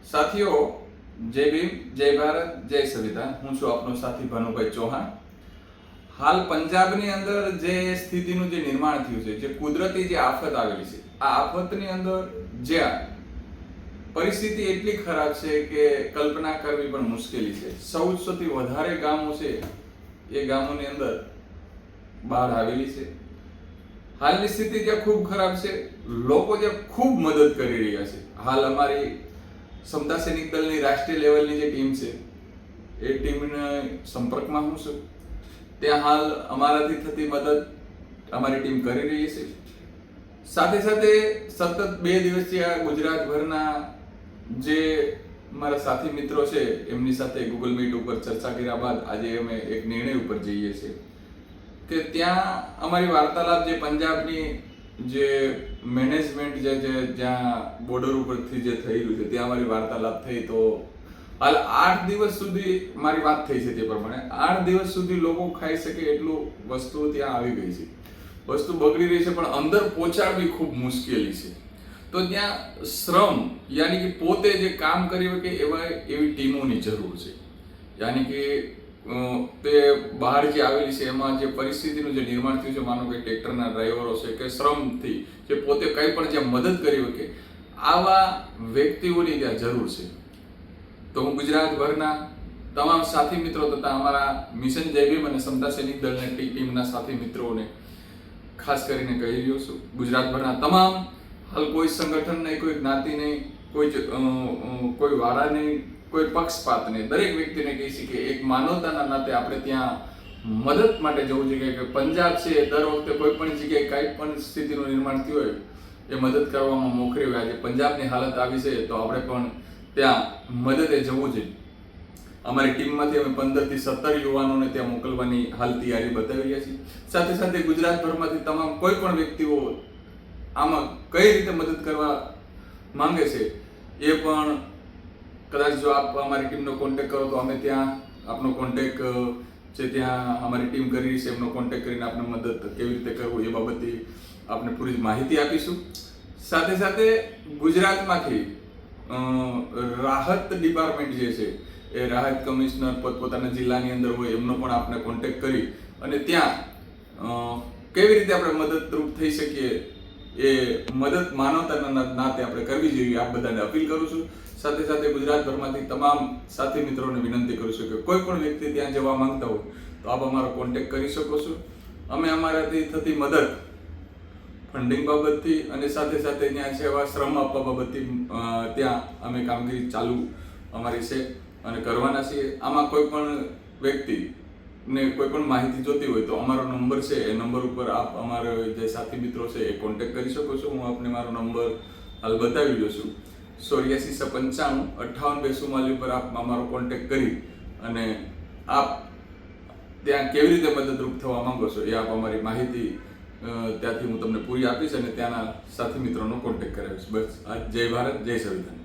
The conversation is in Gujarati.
સાથીઓ, જય ભીમ, જય ભારત, જય સંવિધાન। હું છું આપનો સાથી ભાનુભાઈ ચૌહાણ। હાલ પંજાબની અંદર જે સ્થિતિનું જે નિર્માણ થયું છે, જે કુદરતી જે આફત આવેલી છે, આ આફતની અંદર જ્યાં પરિસ્થિતિ એટલી ખરાબ છે કે કલ્પના કરવી પણ મુશ્કેલી છે। 1400થી વધારે ગામો છે, એ ગામોની અંદર બાઢ આવેલી છે। હાલની સ્થિતિ જ્યાં ખૂબ ખરાબ છે, લોકો જે ખૂબ મદદ કરી રહ્યા છે। હાલ અમારી સમતા સૈનિક દળની રાષ્ટ્રીય લેવલની જે ટીમ છે, એ ટીમના સંપર્કમાં હું છું। ત્યાં હાલ અમારાથી થતી મદદ અમારી ટીમ કરી રહી છે। સાથે સાથે સતત 2 દિવસથી આ ગુજરાતભરના જે મારા સાથી મિત્રો છે, એમની સાથે ગૂગલ મીટ ઉપર ચર્ચા કર્યા બાદ આજે અમે એક નિર્ણય ઉપર જઈએ છીએ કે ત્યાં અમારી વાર્તાલાપ જે પંજાબની જે મેનેજમેન્ટ જે જ્યાં બોર્ડર ઉપરથી જે થઈ રહ્યું છે, ત્યાં અમારી વાર્તાલાપ થઈ। તો હાલ 8 દિવસ સુધી મારી વાત થઈ છે, તે પ્રમાણે 8 દિવસ સુધી લોકો ખાઈ શકે એટલું વસ્તુ ત્યાં આવી ગઈ છે। વસ્તુ બગડી રહી છે, પણ અંદર પહોંચાડવી ખૂબ મુશ્કેલી છે। તો ત્યાં શ્રમ યાની કે પોતે જે કામ કરી શકે એવી ટીમોની જરૂર છે। યાની કે તે બહાર જે આવેલી છે, એમાં જે પરિસ્થિતિનું જે નિર્માણ થયું છે, માનો કે ટ્રેક્ટરના ડ્રાઈવરો છે કે શ્રમથી જે પોતે કંઈ પણ જે મદદ કરી શકે, આવા વ્યક્તિઓની ત્યાં જરૂર છે। તો હું ગુજરાતભરના તમામ સાથી મિત્રો તથા અમારા મિશન જય ભીમ અને સમતા સૈનિક દળની ટીમના સાથી મિત્રોને ખાસ કરીને કહી રહ્યો છું, ગુજરાતભરના તમામ, હાલ કોઈ સંગઠન નહીં, કોઈ જ્ઞાતિ નહીં, કોઈ વાળા નહીં, કોઈ પક્ષપાત નહીં, દરેક વ્યક્તિને કહી છે કે એક માનવતાના નાતે આપણે ત્યાં મદદ માટે જવું જોઈએ। કે પંજાબ છે, દર વખતે કોઈ પણ જગ્યાએ કાંઈ પણ સ્થિતિનું નિર્માણ થયું હોય એ મદદ કરવામાં મોખરે હોય। આજે પંજાબની હાલત આવી છે, તો આપણે પણ ત્યાં મદદે જવું જોઈએ। અમારી ટીમમાંથી અમે 15 થી 17 યુવાનોને ત્યાં મોકલવાની હાલ તૈયારી બતાવી રહ્યા છીએ। સાથે સાથે ગુજરાતભરમાંથી તમામ કોઈ પણ વ્યક્તિઓ આમાં કઈ રીતે મદદ કરવા માંગે છે, એ પણ કદાચ જો આપ અમારી ટીમનો કોન્ટેક્ટ કરો તો અમે ત્યાં આપનો કોન્ટેક્ટ જે ત્યાં અમારી ટીમ કરી રહી છે, એમનો કોન્ટેક્ટ કરીને આપને મદદ કેવી રીતે કરવું એ બાબતે આપને પૂરી માહિતી આપીશું। સાથે સાથે ગુજરાતમાંથી રાહત ડિપાર્ટમેન્ટ જે છે, એ રાહત કમિશનર પોતપોતાના જિલ્લાની અંદર હોય, એમનો પણ આપણે કોન્ટેક્ટ કરી અને ત્યાં કેવી રીતે આપણે મદદરૂપ થઈ શકીએ એ મદદ માનવતાના નાતે આપણે કરવી જોઈએ, આપ બધાને અપીલ કરું છું। સાથે સાથે ગુજરાતભરમાંથી તમામ સાથી મિત્રોને વિનંતી કરું છું કે કોઈ પણ વ્યક્તિ ત્યાં જવા માંગતા હોય તો આપ અમારો કોન્ટેક્ટ કરી શકો છો। અમે અમારાથી થતી મદદ ફંડિંગ બાબતથી અને સાથે સાથે ત્યાં સેવા શ્રમ આપવા બાબતથી ત્યાં અમે કામગીરી ચાલુ અમારી છે અને કરવાના છીએ। આમાં કોઈ પણ વ્યક્તિને કોઈ પણ માહિતી જોતી હોય તો અમારો નંબર છે, એ નંબર ઉપર આપ અમારા જે સાથી મિત્રો છે એ કોન્ટેક્ટ કરી શકો છો। હું આપને મારો નંબર હાલ બતાવી રહ્યો છું, 8495582444 ઉપર આપ અમારો કોન્ટેક્ટ કરી અને આપ ત્યાં કેવી રીતે મદદરૂપ થવા માંગો છો એ આપ અમારી માહિતી ત્યાંથી હું તમને પૂરી આપીશ અને ત્યાંના સાથી મિત્રોનો કોન્ટેક્ટ કરાવીશ। બસ, જય ભારત, જય સંવિધાન।